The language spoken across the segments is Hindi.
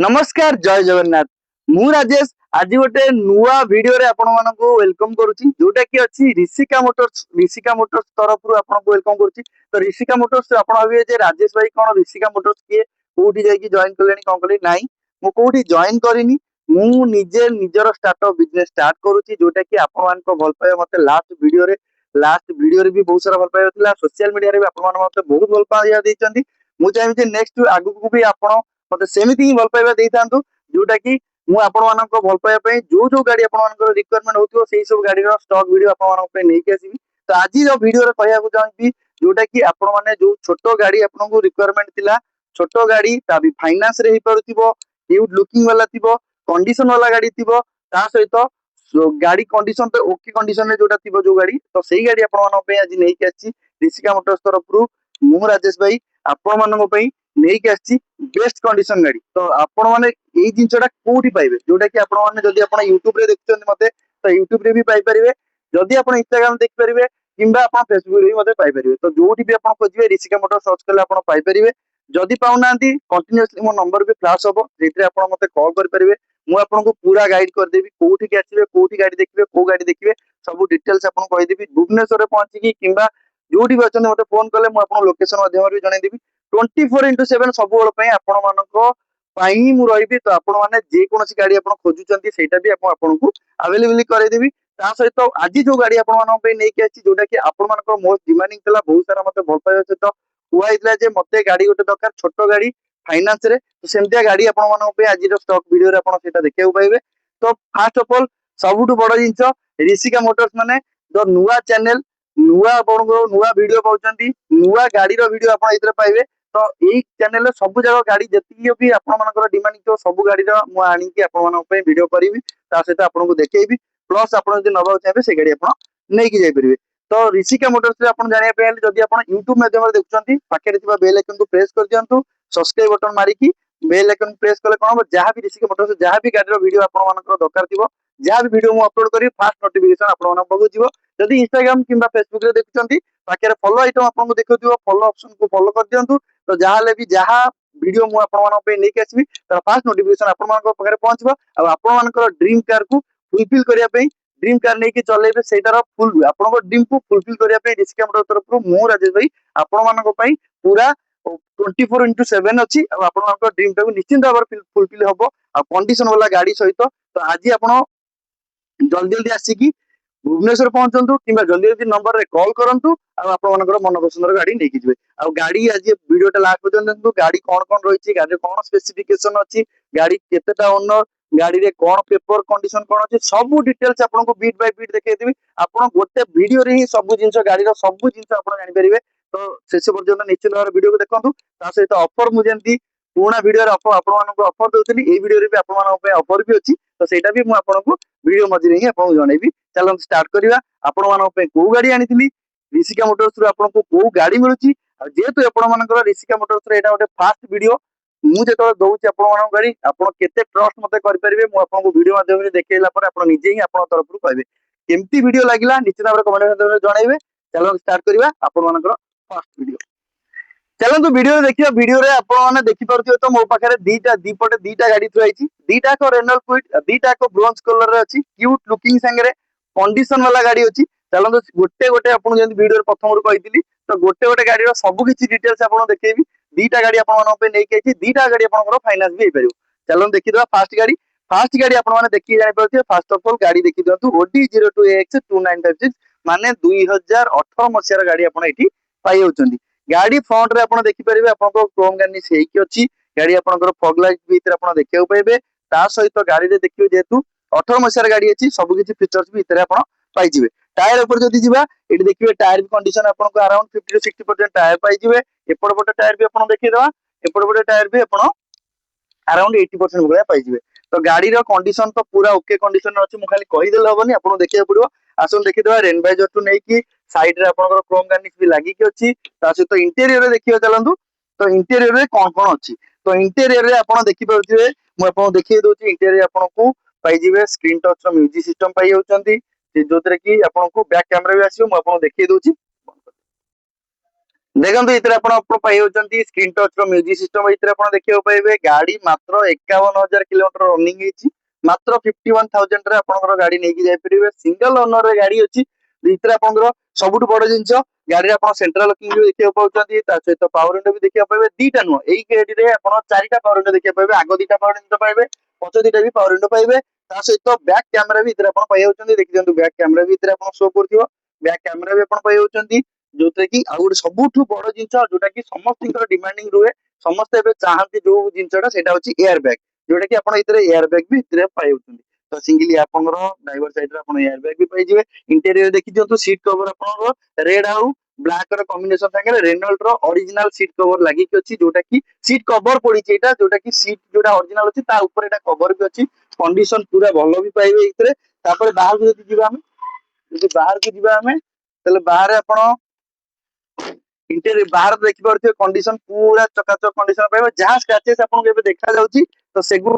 नमस्कार जय जगन्नाथ मु राजेश आज गोटे नुआ वीडियो रे आपण मानक वेलकम करूची जोटा कि अछि ऋषिका मोटर्स तरफ रु आपण को वेलकम करूची। तो ऋषिका मोटर्स आपण भाबिए जे राजेश भाई कोन ऋषिका मोटर्स किए कोठी जाई कि जॉइन करलेनी कोन करले नाही मु कोठी जॉइन करिनी। मु निजे निजर स्टार्टअप बिजनेस स्टार्ट करूची जोटा कि आपण मान को भल पाए मते लास्ट वीडियो रे भी बहुत सारा भल पाए होतिला सोशल मीडिया रे भी आपण मान मते बहुत भल पाए दैचंती। मु चाहि जे नेक्स्ट आगु को भी आपण मते सेमिति ही भल पाइबा देइतांतु जोटा कि मु आपण मानक भल पाइबा पई जो गाड़ी आपण मानक रिक्वायरमेंट होतियो सेही सब गाड़ी रो स्टॉक वीडियो आपण मानक पे नेकी आसीबी। तो आज जो वीडियो रे कहया को चाहबी जोटा कि आपण माने जो छोटो गाड़ी आपण को रिक्वायरमेंट थिला छोटो गाड़ी ता भी फाइनेंस रे ही परथिबो क्यूट लुकिंग वाला थिबो कंडीशन वाला गाड़ी थिबो ता सहित गाड़ी कंडीशन तो ओके कंडीशन रे जोटा थिबो जो गाड़ी तो सेही गाड़ी आपण मानक पे आज नेकी आछि ऋषिका मोटर्स तरफ रु मु राजेश भाई आपण मानक पे नेकी आछि बेस्ट कंडीशन गाड़ी। तो आपण माने एई जिंसटा कोठी पाइबे जोटा कि आपण माने जदी आपण YouTube रे देखछन मते तो YouTube रे भी पाई परिबे जदी आपण Instagram देख परिबे किंबा आपण Facebook रे भी मते पाई परिबे। तो जोठी भी आपण खोजिबे ऋषिका मोटर सर्च करले आपण पाई परिबे जदी पाउनांती कंटीन्यूअसली मो नंबर भी फ्लैश होबो जेतरे आपण मते कॉल कर परिबे मु आपण को पूरा गाइड कर देबी कोठी के आसीबे कोठी गाड़ी देखिबे को गाड़ी देखिबे सब डिटेल्स आपण कहि देबी भुवनेश्वर रे पहुंची की किंबा जोठी भी अछन मते फोन करले मु आपण लोकेशन माध्यम रे जणाई देबी 24x7 सब बेल पई आपण मानको पाई मु रहिबी। तो आपण माने जे कोनसी गाड़ी आपण खोजुचंती सेटा भी आपण को अवेलेबल करे देबी ता सहित आज जो गाड़ी आपण मानन पे नेकी आछि जोटा कि आपण मानको मोस्ट डिमांडिंग तला बहुत सारा मते भल पाइ अछि। तो हुआ इतला जे मते गाड़ी गोटे दरकार छोटो गाड़ी फाइनेंस रे तो सेमतिया गाड़ी आपण मानन पे आज रो स्टॉक वीडियो रे आपण सेटा देखियो पाइबे। तो फर्स्ट ऑफ ऑल सबुटु बड़ जिंस ऋषिका मोटर्स माने जो नुआ चैनल नुआ आपण को नुआ वीडियो पाउचंती नुआ गाड़ी रो वीडियो आपण इतरे पाइबे। तो यही चैनल रे सब जगह गाड़ी जति भी आपण मानकर डिमांडिंग तो सब गाड़ी रो मु आनी कि आपण मानन पे वीडियो करिवि ता सहित आपण को देखेइबि प्लस आपण जदि नबा चाहे से गाड़ी आपण नै कि जाई परिबे। तो ऋषिका मोटर्स रे आपण जानिया पे जदि आपण YouTube माध्यम रे देखुचंती पाखे थिबा बेल आइकन को प्रेस कर दियंतु सब्सक्राइब बटन मारी की बेल आइकन प्रेस कले कोन हो जहां भी ऋषिका मोटर्स जहां भी गाड़ी रो वीडियो आपण मानकर दरकार थिबो जहां भी वीडियो मु अपलोड करी फास्ट नोटिफिकेशन आपण मानन पाखु जिवो। जदि Instagram किंबा Facebook रे देखुचंती पाखे फॉलो आइटम आपण को देखुथिबो फॉलो ऑप्शन को फॉलो कर दियंतु तो जहां भी जहां वीडियो मु आपण मानन पे नेकी आसीबी तर फास्ट नोटिफिकेशन आपण मानक पाखरे पहुंचबो आ आपण मानकर ड्रीम कार को फुलफिल करिया पे ड्रीम कार नै कि चलेबे सेटार फुल आपण को ड्रीम को फुलफिल करिया पे ऋषिका मोटर तरफ रु मु राजेश भाई आपण मानक पई पूरा 24x7 अछि आ आपण मानक ड्रीम टा को निश्चिंत भाबर फुलफिल होबो आ कंडीशन वाला गाड़ी सहित। तो आज आपण जल्दी जल्दी आसिकी भुवनेश्वर पहुंचंतु किंबा जल्दी जल्दी नंबर रे कॉल करंतु आ आपण मानकर मन पसंदर गाड़ी नेकी जिवे। आ गाड़ी आज वीडियो टा लास्ट पर्यंत देखंतु गाड़ी कोन कोन रहिछि गाड़ी कोन स्पेसिफिकेशन अछि गाड़ी केतेटा ओनर गाड़ी रे कोन पेपर कंडीशन कोन अछि सब डिटेल्स आपण को बीट बाय बीट देखाइ देबी आपण गोटे वीडियो रे ही सब जिंस गाड़ी रो सब जिंस आपण जानि परिबे। तो शेष पर्यंत निश्चित भाବରେ वीडियो को देखंतु ता सहित ऑफर मु जेंती पुराना वीडियो रे आपण मानको ऑफर दोतली ए वीडियो रे भी आपण मानको पे ऑफर भी अछि तो सेटा भी मु आपण को वीडियो मझिरे ही आपण जणैबी। चलो स्टार्ट करिवा आपण मानको पे को गाड़ी आनिथिली ऋषिका मोटर्स रु आपण को को गाड़ी मिलुची आ जेतु आपण मानकर ऋषिका मोटर्स रे एटा गोटे फास्ट वीडियो मु जेतो दउची आपण मानको गाड़ी आपण केते ट्रस्ट मते करि परिबे मु आपण को वीडियो माध्यम रे देखेइला पर आपण निजे ही आपण तरफ रु कहबे केमती वीडियो लागिला निश्चित भाବରେ कमेंट माध्यम रे जणाइबे। चलो स्टार्ट करिवा आपण मानकर फास्ट वीडियो चलନ୍ତୁ वीडियो देखियो वीडियो रे आपण माने देखि परथियो तो मो पाखरे दीटा दीपटे दीटा गाड़ी थुआइछि दीटा को रेनॉल्ट क्विड दीटा को ब्रोंज कलर रे अछि क्यूट लुकिंग संगे कंडीशन वाला गाड़ी अछि। चलନ୍ତୁ गोटे गोटे आपण जेंति वीडियो रे प्रथम रु कहितली तो गोटे गोटे गाड़ी रो सब किछि डिटेल्स आपण देखेबी दीटा गाड़ी आपण माने पे नै के अछि दीटा गाड़ी आपण फाइनेंस भी हे परियो। चलନ୍ତୁ देखि दवा फास्ट गाड़ी आपण माने देखि जानि परथियो फर्स्ट ऑफ ऑल गाड़ी देखि दियंतु ओडी 02AX 2956 माने 2018 मसिया गाड़ी आपण एठी पाइ होचंदी। गाड़ी फ्रंट रे आपण देखि परिबे आपण को क्रोम गार्निश हेकी अछि गाड़ी आपण फॉग लाइट भीतर आपण देखियो पाइबे ता सहित गाड़ी रे देखियो जेतु 18 मसिया गाड़ी अछि सब किछि फीचर्स भीतर आपण पाइ जिवे। टायर ऊपर जदी जिबा एठी देखिबे टायर कंडीशन आपण को अराउंड 50 to 60% टायर पाइ जिवे एपड़ पटे टायर भी आपण देखि दवा एपड़ पटे टायर भी आपण अराउंड 80% भलिया पाइ जिवे। तो गाड़ी रो कंडीशन तो पूरा ओके कंडीशन अछि मु खाली कहि देले होबनी आपण देखिया पड़िबो आसन देखि दवा रेन वाइजर टू नै कि साइड रे आपण क्रोम गार्निश भी लागि कि अछि ता सहित इंटीरियर रे देखियो चलंतु। तो इंटीरियर रे कोन कोन अछि तो इंटीरियर रे आपण देखि परथिबे मु आपण देखि दोछि इंटीरियर आपण को पाइ जिवे स्क्रीन टच रो म्यूजिक सिस्टम पाइ होचंती जोतरे कि आपण को बैक कैमरा भी आसीबो मु आपण देखि दोछि। देखो इतने पाई स्क्रीन टच रो म्यूजिक सिस्टम इतने देखा पाइबे गाड़ी मात्र 51,000 किलोमीटर रनिंग मात्र 51,000 रे गाड़ी नहीं जापर सिंगल ओनर रे गाड़ी अच्छी इतने सबुठ बड़ जिनस गाड़ी आप सेंट्रल लॉकिंग भी देखा पाँच सहित पावर विंडो भी देखा पाए दीटा नुह यही गाड़ी में आप चारिटा पावर विंडो देखा पाए आग दीटा पावर विंडो पाए पच दीटा भी पावर विंडो पाए सहित बैक कैमेरा भी इतने पाई देखी दिखाँ बैक कैमेरा भी इतने शो कर बैक कैमेरा भी आप पाई जो कि आउ गोटे सबुठ बड़ जिन जोटा कि समस्त डिमांडिंग रुहे समस्ते एबे चाहती जो जिनसा हूँ एयर बैग जोटा कि आप एयर बैग भी पाई तो सिंगली आपंकर ड्राइवर साइड एयर बैग भी पाइबे इंटेरियर देखी दिखाँ सीट कवर आप रेड आउ ब्लैक कॉम्बिनेशन सागे रेनल्ट ओरिजिनल सीट कवर लगी अच्छी जोटा कि सीट कवर पड़ी जोटा कि सीट जोटा ओरिजिनल अच्छी कवर भी अच्छी कंडीशन पूरा भल भी पाइबे बाहर को बाहर को जी बाहर आप इंटेरियर बाहर देखिए कंडीशन पूरा चकाचक कंडीशन पाइबे जहाँ स्क्रैचेस आपको देखा जाउची तो सेगु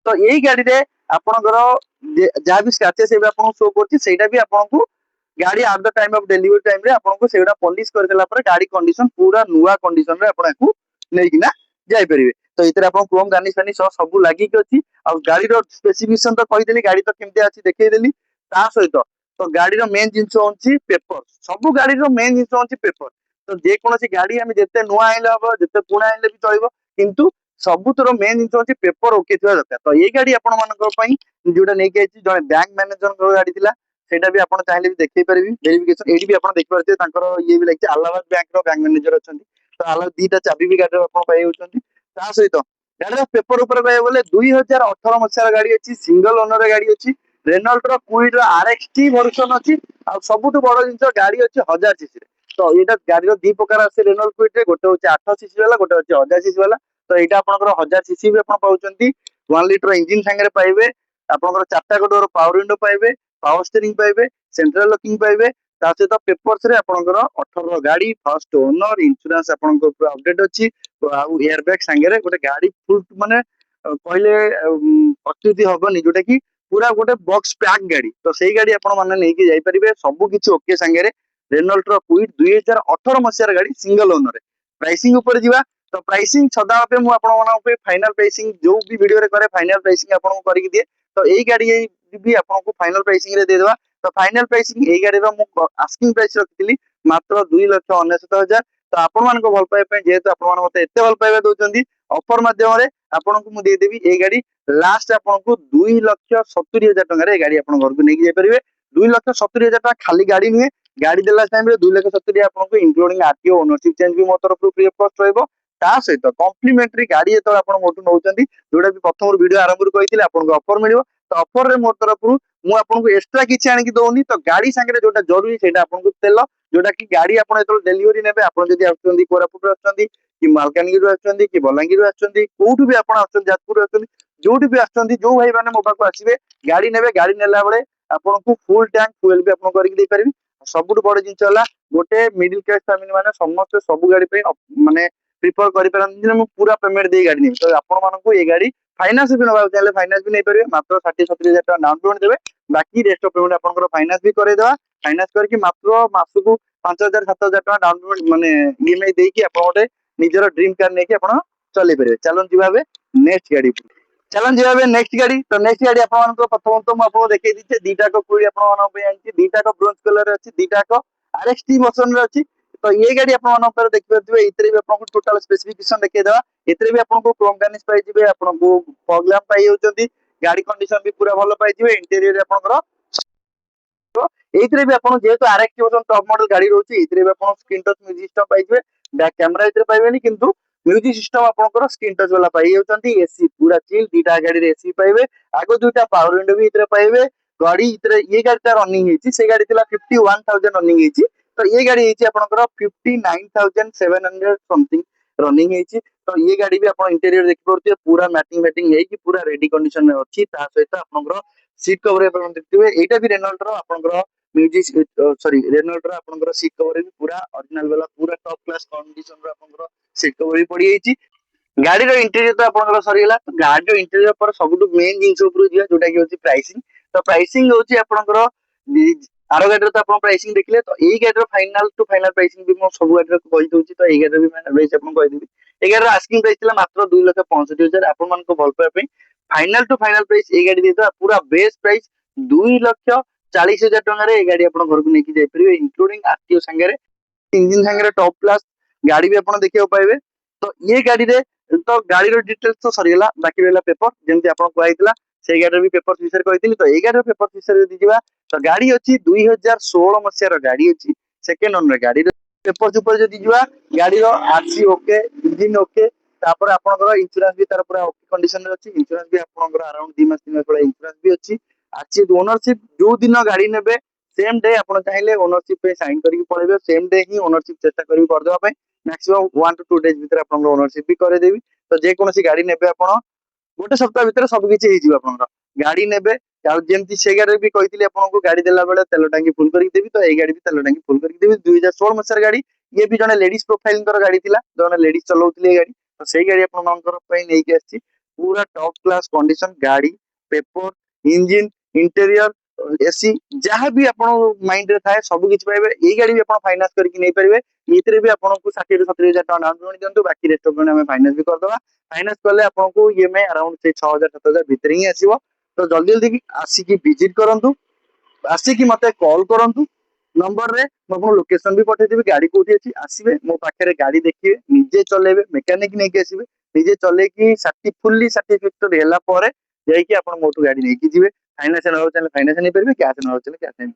तो यही गाड़ी रे आपनकर जहाँ भी स्क्रैचेस एबे आपको शो करछि सेटा भी आपको गाड़ी at the time of delivery time रे आपको सेटा पॉलिश कर देला पर गाड़ी कंडीशन पूरा नुआ कंडीशन रे आपको लेकिना जाई परिबे तो इतरे आपन क्रोम गार्निश फार्निश सब लागि कि अछि आ गाड़ी रो स्पेसिफिकेशन तो कहि देली गाड़ी तो केमते अछि देखै देली ता सहित तो गाड़ी रो मेन जिंस होछि पेपर सब गाड़ी रो मेन जिंस होछि पेपर तो जे कोनोसी गाड़ी हम जते नुआ आइले हबो जते पुणा आइले भी चलिबो किंतु सबुतर मेन जिंस होछि पेपर ओके थिबा दरकार तो ये गाड़ी आपण मानकर पई जोटा नै के अछि जने बैंक मैनेजर को गाड़ी थिला सेटा भी आपण चाहिले भी देखै परिबी वेरिफिकेशन एडी भी आपण देख पारते तांकर ये भी लागछि अलाहाबाद बैंक रो बैंक मैनेजर अछंती तो अलावा दीटा चाबी भी गाड़ी आपण पाई होछंती ता सहित गाड़ी पेपर ऊपर कहै बोले 2018 मसिया गाड़ी अछि सिंगल ओनर गाड़ी अछि रेनॉल्ट रो क्विड रो आरएक्सटी वर्जन अछि आ सबुठ बड़ जिंस गाड़ी अछि 1000 सीसी तो एटा गाड़ी रो दी प्रकार आसे रेनॉल्ट क्विड रे गोटे होछि 8 सीसी वाला गोटे होछि 1000 सीसी वाला तो एटा आपनकर 1000 सीसी भी आपण पाउचंती 1 लीटर इंजन संगे पाइबे आपनकर चारटा डोर पावर विंडो पाइबे पावर स्टीयरिंग पाइबे सेंट्रल लॉकिंग पाइबे ता सहित पेपर्स रे आपनकर 18 गाड़ी फर्स्ट ओनर इंश्योरेंस आपनकर पूरा अपडेट अछि आउ एयर बैग संगे रे गोटे गाड़ी फुल माने कहले अत्युति हबनी जोटा कि पूरा गोटे बॉक्स पैक गाड़ी तो सही गाड़ी आपण माने नै कि जाई परिबे सब किछि ओके संगे रे रेनॉल्ट रो क्विड 2018 मसिया गाड़ी सिंगल ओनर प्राइसिंग ऊपर जीवा तो प्राइसिंग सदा पे मु आपण मानक पे फाइनल प्राइसिंग जो भी वीडियो रे करे फाइनल प्राइसिंग आपण को करि दिए तो एई गाड़ी भी आपण को फाइनल प्राइसिंग रे दे देबा तो फाइनल प्राइसिंग एई गाड़ी रो मु आस्किंग प्राइस रखिली मात्र 2,69,000 तो आपण मान को भल पाए पे जेहेतु आपण मान मते एते भल पाए दोचंदी ऑफर माध्यम रे आपण को मु दे देबी एई गाड़ी लास्ट आपण को 2,70,000 टका रे गाड़ी आपण घर को नेकी जाय परिबे 2,70,000 टका खाली गाड़ी नुहे गाड़ी देला टाइम रे 2,70,000 आपण को इंक्लूडिंग आरटीओ ओनरशिप चेंज भी मो तरफ फ्री ऑफ कॉस्ट रहइबो ता सहित कॉम्प्लीमेंटरी गाड़ी जो आप मोटू नौ जोटा भी प्रथम वीडियो आरंभ कही आपको ऑफर मिल तो ऑफर रे मोर तरफ मुझे आपको एक्सट्रा किसी आनिक दौनी तो गाड़ी सागे जोटा जरूरी से आपको तेल जोटा कि गाड़ी आप डेलीवरी ने आपड़ी आसुँच कोरापुट आसुँच कि मालकानगिरी आसुँच कि बलांगीर आसुँच कौटू भी आप जाजपुर आसुँच जोटी भी आसुँच जो भाई मैंने मो पाक आसवे गाड़ी ने गाड़ी नेला बेले आपको फुल टैंक फुएल भी आपको करके सबुठ बड़ जिन गोटे मिडिल क्लास फैमिली माने समस्त सब गाड़ी माने प्रिफर करें पूरा पेमेंट दे गाड़ी नहीं तो आपको ये गाड़ी फाइनान्स भी नवा चाहिए फाइनान्स भी नहीं पारे मात्र 60-70,000 डाउन पेमेंट देवे बाकी रेस्ट ऑफ पेमेंट आपको फाइनान्स भी करदेवा फाइनान्स करके मात्र मासक 5,000-7,000 टका डाउन पेमेंट माने ईएमआई देकी आप गोटे निजर ड्रीम कार नहीं आप चल पारे चलन जी नेक्स्ट गाड़ी चलन जी नेक्स्ट गाड़ी तो नेक्स्ट गाड़ी आपको प्रथम तो मुझे देखी दीचे दीटा कोई दीटा ब्रोंज कलर अच्छी दीटा आरएक्सटी वर्जन अच्छी तो ये गाड़ी आप देखिए इतने भी आपको टोटल स्पेसिफिकेशन देखा एथरे भी आपको क्रोम गार्निश पाइबे आपको फॉग लैंप पाई होचंती गाड़ी कंडीशन भी पूरा भलो पाइबे इंटीरियर आपनकर तो एथरे भी आपन जेहेतु आरएक्स वर्जन टॉप मॉडल गाड़ी रहउची एथरे भी आपन स्क्रीन टच म्यूजिक सिस्टम पाइबे बैक कैमरा एथरे पाइबेनी किंतु म्यूजिक सिस्टम आपनकर स्क्रीन टच वाला पाई होचंती एसी पूरा चिल दीटा गाड़ी रे एसी पाइबे आगो दुटा पावर विंडो भी एथरे पाइबे गाड़ी इतरे ये गाड़ी ता रनिंग हेची से गाड़ी थिला 51,000 रनिंग हेची तो ये गाड़ी हेची आपनकर 59,700 समथिंग रनिंग हेची तो ये गाड़ी भी आप इंटीरियर देखि पड़ते पूरा मैटिंग मैटिंग है कि पूरा रेडी कंडीशन में अच्छी ता सहित आपनकर सीट कवर आपण देखिबे एटा भी रेनॉल्ट रो आपनकर म्यूजिक सॉरी रेनॉल्ट रो आपनकर सीट कवर भी पूरा ओरिजिनल वाला पूरा टॉप क्लास कंडीशन रो आपनकर सीट कवर भी पड़ी जाईची गाड़ी रो इंटीरियर तो आपनकर सरीला गाड़ी रो इंटीरियर पर सबुठ मेन जिंस ऊपर दिया जोटा कि होची प्राइसिंग तो प्राइसिंग होची आपनकर आरो गाड़ी तो आपण प्राइसिंग देखले तो एई गाड़ी फाइनल टू फाइनल प्राइसिंग भी मो सब गाड़ी कहि दउची तो एई गाड़ी भी फाइनल प्राइस आपण कहि देबी एई गाड़ी आस्किंग प्राइस थिला मात्र 2,65,000 आपण मन को भल पाए पे फाइनल टू फाइनल प्राइस एई गाड़ी देता पूरा बेस प्राइस 2,40,000 टंका रे एई गाड़ी आपण घर को नेकी जाय परिबे इंक्लूडिंग आरटीओ संगे इंजिन संगे टॉप क्लास गाड़ी भी आपण देखियो पाइबे तो ये गाड़ी रे तो गाड़ी रो डिटेल्स तो सरीला बाकी रहला पेपर जेमति आपण कहैतिला से गाड़ी भी पेपर विषय कहैतिली तो ए गाड़ी पेपर विषय यदि जिबा तो गाड़ी अछि 2016 मसिया रो गाड़ी अछि सेकंड ओनर गाड़ी रो पेपर ऊपर यदि जिबा गाड़ी रो आरसी ओके इंजिन ओके तापर आपनकर इंश्योरेंस भी तार पूरा ओके कंडीशन रे अछि इंश्योरेंस भी आपनकर अराउंड 2 मास 3 मास वाला इंश्योरेंस भी अछि आछि ओनरशिप जो दिन गाड़ी नेबे सेम डे आपण चाहिले ओनरशिप पे साइन करके पळेबे सेम डे ही ओनरशिप चेष्टा करी कर देबा पे मैक्सिमम 1 टू 2 डेज भीतर आपण ओनरशिप भी करे देबी तो जे कोनसी गाड़ी नेबे आपण गोटे सप्ताह भीतर सब किछि हे जिवो आपण गाड़ी नेबे आ जेमति से गाड़ी भी कहितली आपण को गाड़ी देला बेले तेल टांकी फुल करके देबी तो ए गाड़ी भी तेल टांकी फुल करके देबी 2016 मसर गाड़ी ये भी जने लेडीज प्रोफाइल कर गाड़ी थिला जने लेडीज चलाउतली गाड़ी तो सेही गाड़ी आपण मानकर पई नै के आछि पूरा टॉप क्लास कंडीशन गाड़ी पेपर इंजन इंटीरियर एसी जहाँ भी आपण माइंड रे थाए सब किछ पाइबे एई गाड़ी भी आपण फाइनेंस करके नै परिबे एतरे भी आपण को 60 70 हजार टका डाउन पेमेंट दियंतु बाकी रेस्ट ऑफ हम फाइनेंस भी कर दवा फाइनेंस करले आपण को ईएमआई अराउंड से 6000 7000 भीतर ही आसीबो तो जल्दी जल्दी आसी की विजिट करंतु आसी की मते कॉल करंतु नंबर रे म आपन लोकेशन भी पठे देबी गाड़ी कोठी अछि आसीबे मो पाखरे गाड़ी देखिबे निजे चलेबे मैकेनिक नै के आसीबे निजे चले की फुल्ली सर्टिफिकेट हेला परे जाई की आपण मोटू गाड़ी नै की जिवे फाइनेंस न हो चले फाइनेंस नै परबे कैश न हो चले कैश नै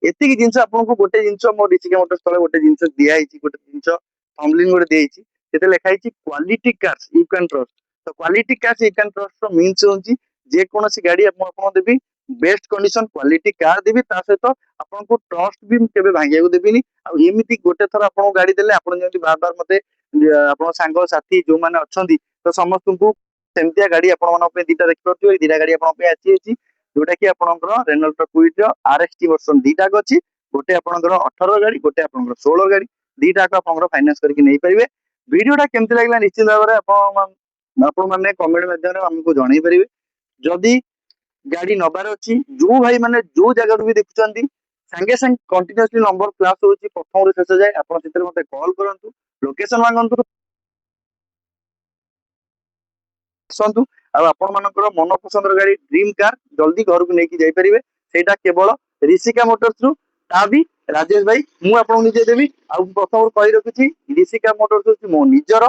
एति की जिंस आपन को गोटे जिंस मो डिसिका मोटर्स तले गोटे जिंस दिया आइछि गोटे जिंस थंबलिंग गोटे देइछि सेते लिखा आइछि quality cars you can trust तो quality cars you can trust रो मीन्स होछि जे कोनोसी गाड़ी आपन देबी बेस्ट कंडीशन क्वालिटी कार देबी ता सहित आपन को ट्रस्ट भी केबे भांगिया को देबिनी आ एमिति गोटे थर आपन गाड़ी देले आपन जेंति बार बार मते आपन सांग साथी जो माने अछंती तो समस्त को सेमतिया गाड़ी आपन मन पे दीटा देखि परथियो ए दीटा गाड़ी आपन पे आछि जोटा कि आपनकर रेनॉल्ट क्विड आरएक्सटी वर्जन दीटा अछि गोटे आपनकर 18 गाड़ी गोटे आपनकर 16 गाड़ी दीटा का आपनकर फाइनेंस करके नै परिबे वीडियोटा केमति लागला निश्चित भाबरे आपन माने कमेंट माध्यम रे हमको जणाई परिबे जदी गाड़ी नबार अछि जो भाई माने जो जगह भी देखुचंती संगे संग कंटीन्यूअसली नंबर फ्लैश होची प्रथम रे शेष जाय आपन चित्र मते कॉल करंतु लोकेशन मांगंतु सन्तु आ आपण मानकर मन पसंद गाड़ी ड्रीम कार जल्दी घर को लेके जाई परिबे सेटा केवल ऋषिका मोटर्स रु ता भी राजेश भाई मु आपन निजे देबी आ प्रथम कहि रखुची ऋषिका मोटर्स होची मो निजर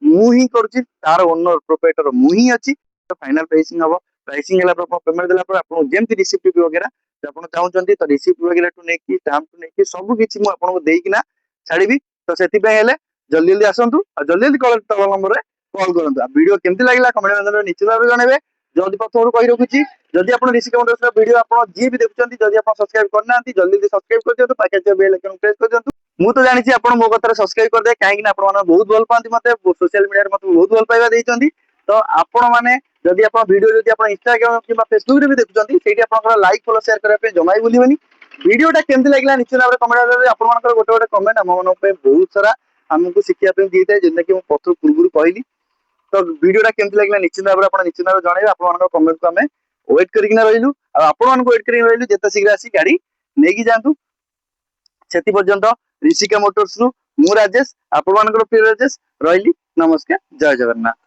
मु ही करची तार ओनर प्रोप्राइटर मु ही अछि तो फाइनल प्राइसिंग हला पर पेमेंट देला पर आपन जेमति रिसिप्ट वगैरह आपन चाहउचंती तो रिसिप्ट वगैरह टू नेकी स्टाम्प टू नेकी सब किछि मु आपन को देइकिना छाड़ीबी तो सेति पे हेले जल्दी जल्दी आसंतु आ जल्दी जल्दी कॉल तब नंबर रे कॉल करंतु आ वीडियो केमति लागला कमेंट में निश्चित भाबे जणेबे जल्दी प्रथम कहि रखुची जदि आपन ऋषिका मोटर्स वीडियो आपन जी भी देखुचंती जदि आपन सब्सक्राइब करनांती जल्दी जल्दी सब्सक्राइब कर दियंतु पाके जे बेल आइकन प्रेस कर दियंतु मु तो जानिछि आपन मो कथारे सब्सक्राइब कर दे काहे कि आपन माने बहुत भल पांती मते सोशल मीडिया रे मते बहुत भल पाइबा देइचंती तो आपण माने जदि आपन वीडियो जदि आपन इंस्टाग्राम कि फेसबुक रे भी देखुचंती सेठी आपन लाइक फॉलो शेयर करै पे जमाई भूलिबनी वीडियोटा केमति लागला निश्चित भाबरे कमेंट रे आपन मानकर गोटे गोटे कमेंट हम मन पे बहुत सारा हमकु शिखिया पे दिते जेंदा कि मु पत्र पूर्वरु कहली तो वीडियोटा केमति लागला निश्चित भाबरे आपन निश्चित भाबरे जणाइबे आपन मानकर कमेंट को हमें वेट करिकिना रहिलु आ आपन मानको वेट करिकिना रहिलु जेते शीघ्र आसी गाड़ी नेकी जांतु सेति पर्यंत ऋषिका मोटर्स रु मु राजेश आपन मानकर प्रिय राजेश रहिली नमस्कार जय जगन्नाथ।